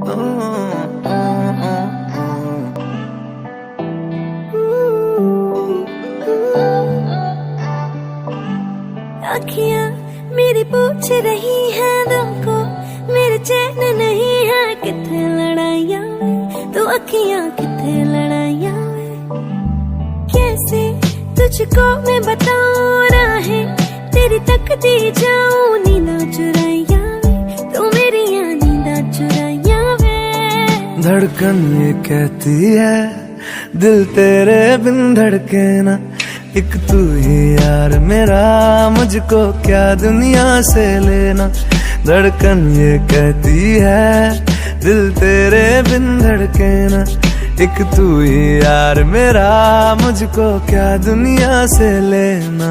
अखियां मेरी पूछ रही हैं दिल को, मेरे चैन नहीं है किथे लड़ाइयां वे, तू अखियां किथे लड़ाइयां वे। कैसे तुझको मैं बताऊं राहें तेरी तकती जाऊं, नींदा चुराइयां वे, तू मेरी नींदा चुराइयां वे। धड़कन ये कहती है दिल तेरे बिन धड़के ना, एक तू ही यार मेरा, मुझको क्या दुनिया से लेना। धड़कन ये कहती है दिल तेरे बिन धड़के ना, एक तू ही यार मेरा, मुझको क्या दुनिया से लेना।